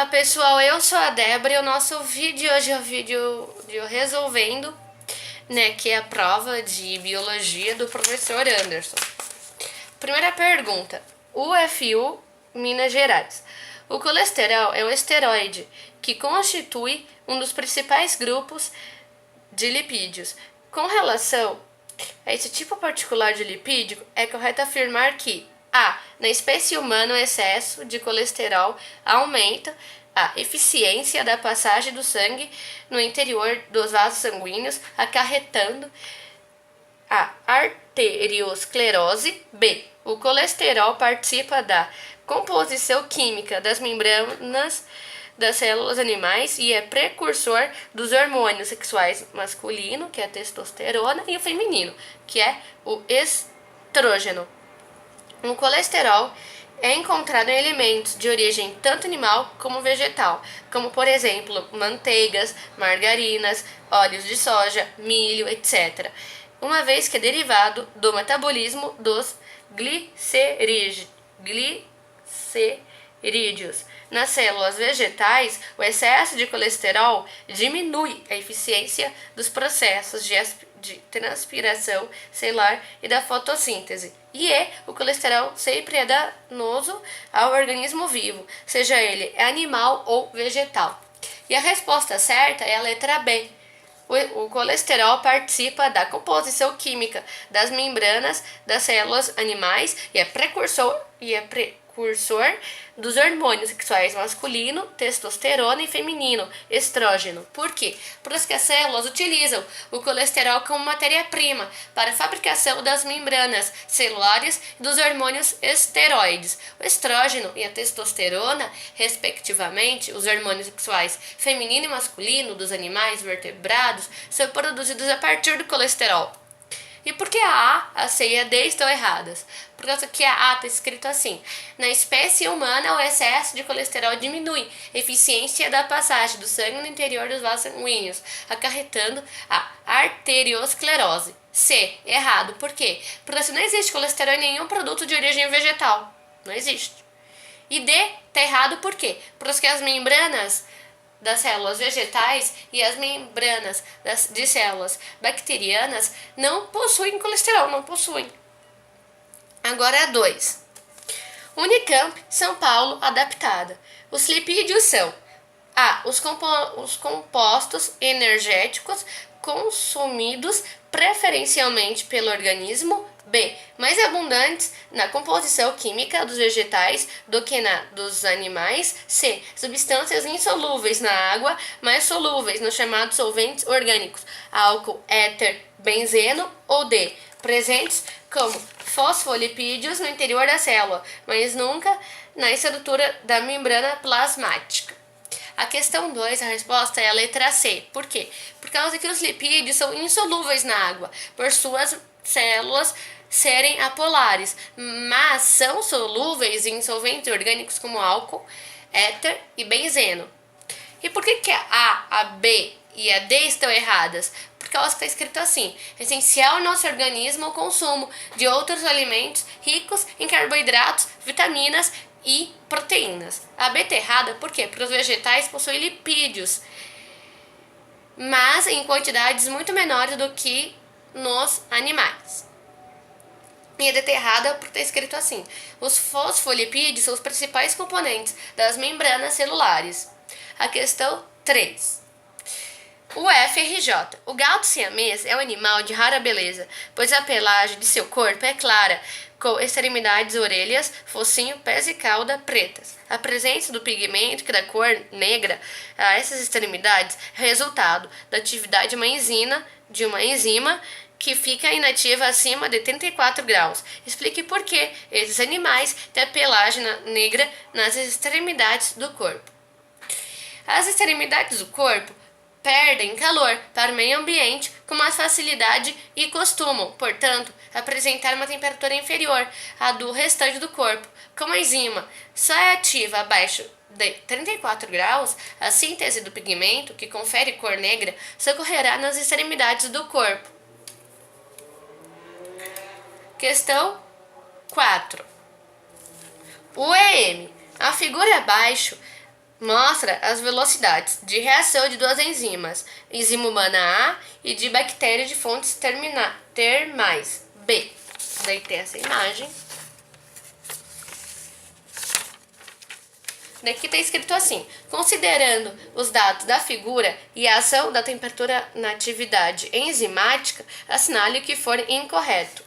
Olá pessoal, eu sou a Débora e o nosso vídeo hoje é o vídeo de eu resolvendo, que é a prova de biologia do professor Anderson. Primeira pergunta, UFU, Minas Gerais. O colesterol é um esteroide que constitui um dos principais grupos de lipídios. Com relação a esse tipo particular de lipídio, é correto afirmar que na espécie humana, o excesso de colesterol aumenta a eficiência da passagem do sangue no interior dos vasos sanguíneos, acarretando a arteriosclerose. B. O colesterol participa da composição química das membranas das células animais e é precursor dos hormônios sexuais masculino, que é a testosterona, e o feminino, que é o estrógeno. O colesterol é encontrado em alimentos de origem tanto animal como vegetal, como por exemplo manteigas, margarinas, óleos de soja, milho, etc., uma vez que é derivado do metabolismo dos glicerídeos. Nas células vegetais, o excesso de colesterol diminui a eficiência dos processos de transpiração celular e da fotossíntese. O colesterol sempre é danoso ao organismo vivo, seja ele animal ou vegetal. E a resposta certa é a letra B. O colesterol participa da composição química das membranas das células animais e é precursor dos hormônios sexuais masculino, testosterona, e feminino, estrógeno. Por quê? Porque as células utilizam o colesterol como matéria-prima para a fabricação das membranas celulares e dos hormônios esteroides. O estrógeno e a testosterona, respectivamente, os hormônios sexuais feminino e masculino dos animais vertebrados, são produzidos a partir do colesterol. E por que a C e a D estão erradas? Por causa que a A está escrito assim: na espécie humana, o excesso de colesterol diminui a eficiência da passagem do sangue no interior dos vasos sanguíneos, acarretando a arteriosclerose. C, errado. Por quê? Porque não existe colesterol em nenhum produto de origem vegetal. Não existe. E D está errado por quê? Porque as membranas das células vegetais e as membranas de células bacterianas não possuem colesterol, não possuem. Agora 2. Unicamp, São Paulo, adaptada. Os lipídios são os compostos energéticos consumidos preferencialmente pelo organismo. B. Mais abundantes na composição química dos vegetais do que na dos animais. C. Substâncias insolúveis na água, mais solúveis nos chamados solventes orgânicos, álcool, éter, benzeno. Ou D. Presentes como fosfolipídios no interior da célula, mas nunca na estrutura da membrana plasmática. A questão 2, a resposta é a letra C. Por quê? Por causa que os lipídios são insolúveis na água, por suas células serem apolares, mas são solúveis em solventes orgânicos como álcool, éter e benzeno. E por que a B e a D estão erradas? Por causa que está escrito assim: é essencial ao nosso organismo o consumo de outros alimentos ricos em carboidratos, vitaminas e proteínas. A B está errada por quê? Porque os vegetais possuem lipídios, mas em quantidades muito menores do que nos animais. E a D está errada porque está escrito assim: os fosfolipídios são os principais componentes das membranas celulares. A questão 3. O FRJ. O gato siamês é um animal de rara beleza, pois a pelagem de seu corpo é clara, com extremidades, orelhas, focinho, pés e cauda pretas. A presença do pigmento que dá cor negra a essas extremidades é resultado da atividade de uma enzima que fica inativa acima de 34 graus. Explique por que esses animais têm a pelagem negra nas extremidades do corpo. As extremidades do corpo perdem calor para o meio ambiente com mais facilidade e costumam, portanto, apresentar uma temperatura inferior à do restante do corpo. Como a enzima só é ativa abaixo de 34 graus, a síntese do pigmento, que confere cor negra, só ocorrerá nas extremidades do corpo. Questão 4. O EM. A figura abaixo mostra as velocidades de reação de duas enzimas, enzima humana A e de bactéria de fontes termais B. Daí tem essa imagem. Daqui está escrito assim: considerando os dados da figura e a ação da temperatura na atividade enzimática, assinale o que for incorreto.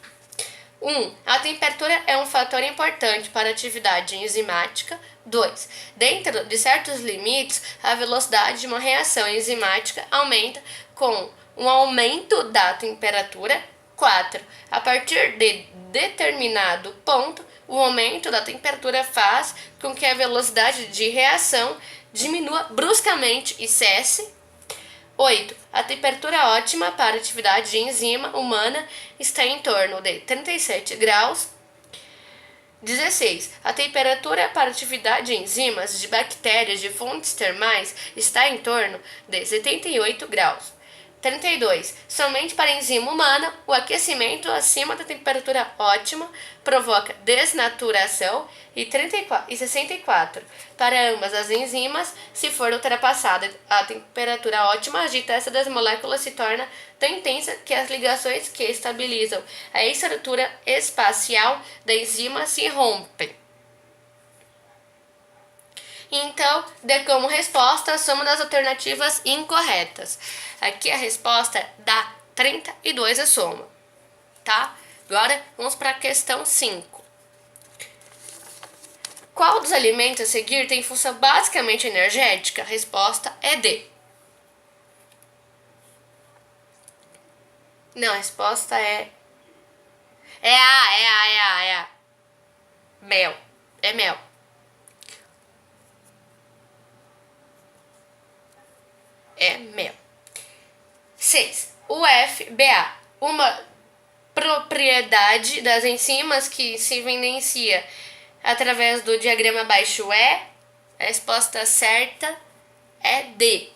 1. A temperatura é um fator importante para a atividade enzimática. 2. Dentro de certos limites, a velocidade de uma reação enzimática aumenta com um aumento da temperatura. 4. A partir de determinado ponto, o aumento da temperatura faz com que a velocidade de reação diminua bruscamente e cesse. 8. A temperatura ótima para a atividade de enzima humana está em torno de 37 graus. 16. A temperatura para a atividade de enzimas de bactérias de fontes termais está em torno de 78 graus. 32. Somente para a enzima humana, o aquecimento acima da temperatura ótima provoca desnaturação. E 64. Para ambas as enzimas, se for ultrapassada a temperatura ótima, a agitação das moléculas se torna tão intensa que as ligações que estabilizam a estrutura espacial da enzima se rompem. Então, dê como resposta a soma das alternativas incorretas. Aqui a resposta dá 32 a soma, tá? Agora, vamos para a questão 5. Qual dos alimentos a seguir tem função basicamente energética? A resposta é D. Não, a resposta é A. Mel. É mel. É mel. 6. UFBA. Uma propriedade das enzimas que se evidencia através do diagrama abaixo é. A resposta certa é D.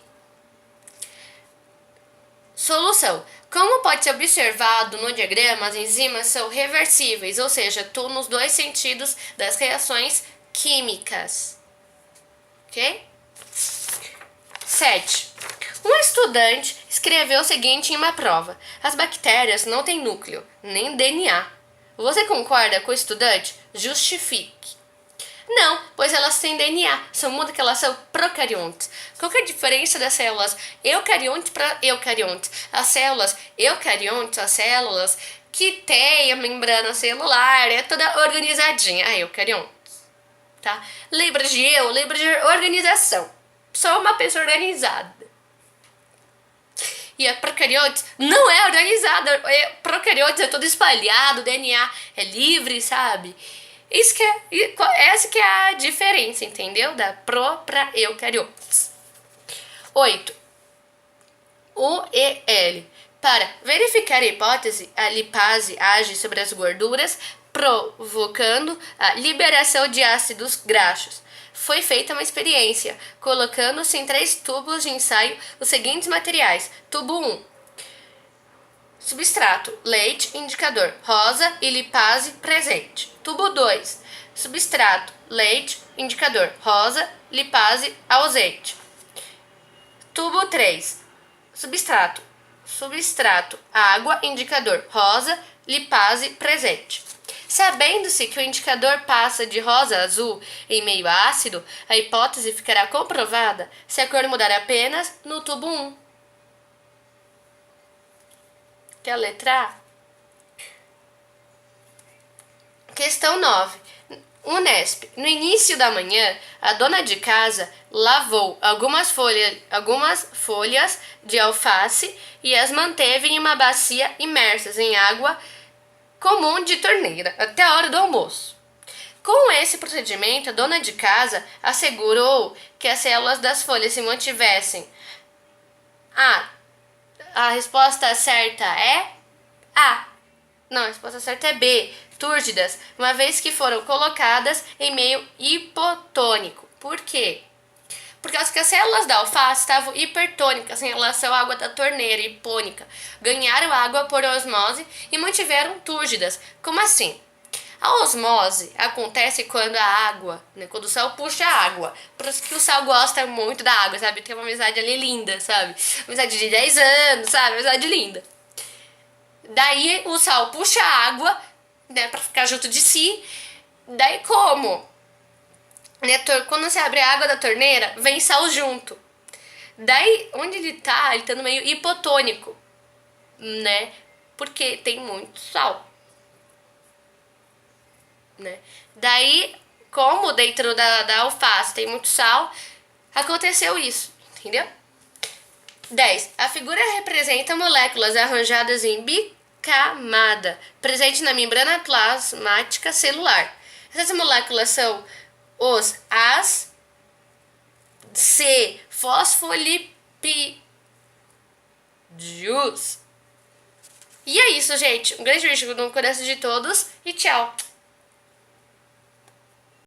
Solução. Como pode ser observado no diagrama, as enzimas são reversíveis, ou seja, atuam nos dois sentidos das reações químicas. Ok? 7. Um estudante escreveu o seguinte em uma prova: as bactérias não têm núcleo, nem DNA. Você concorda com o estudante? Justifique. Não, pois elas têm DNA, só muda que elas são procariontes. Qual que é a diferença das células eucariontes para eucariontes? As células eucariontes, as células que têm a membrana celular, é toda organizadinha. Eucariontes, tá? Lembra de organização. Sou uma pessoa organizada. E a procariotes não é organizada. Procariotes é todo espalhado, o DNA é livre, sabe? Essa que é a diferença, entendeu? Da para eucariotes. 8. UEL. Para verificar a hipótese, a lipase age sobre as gorduras, provocando a liberação de ácidos graxos. Foi feita uma experiência, colocando-se em 3 tubos de ensaio os seguintes materiais. Tubo 1. Substrato, leite, indicador, rosa e lipase presente. Tubo 2. Substrato, leite, indicador, rosa, lipase ausente. Tubo 3. Substrato, água, indicador, rosa, lipase presente. Sabendo-se que o indicador passa de rosa a azul em meio ácido, a hipótese ficará comprovada se a cor mudar apenas no tubo 1. Que é a letra A. Questão 9. Unesp. No início da manhã, a dona de casa lavou algumas folhas de alface e as manteve em uma bacia imersas em água comum de torneira até a hora do almoço. Com esse procedimento, a dona de casa assegurou que as células das folhas se mantivessem. A resposta certa é A. Não, a resposta certa é B. Túrgidas, uma vez que foram colocadas em meio hipotônico. Por quê? Porque as células da alface estavam hipertônicas em relação à água da torneira, hipônica. Ganharam água por osmose e mantiveram túrgidas. Como assim? A osmose acontece quando a água, né, quando o sal puxa a água. Por isso que o sal gosta muito da água, sabe? Tem uma amizade ali linda, sabe? Amizade de 10 anos, sabe? Amizade linda. Daí o sal puxa a água, né, pra ficar junto de si. Daí como? Né, quando você abre a água da torneira, vem sal junto. Daí, onde ele tá no meio hipotônico, né? Porque tem muito sal, né? Daí, como dentro da alface tem muito sal, aconteceu isso, entendeu? 10. A figura representa moléculas arranjadas em bicamada, presente na membrana plasmática celular. Essas moléculas são os As, C, fosfolipídios. E é isso, gente. Um grande beijo no coração de todos e tchau!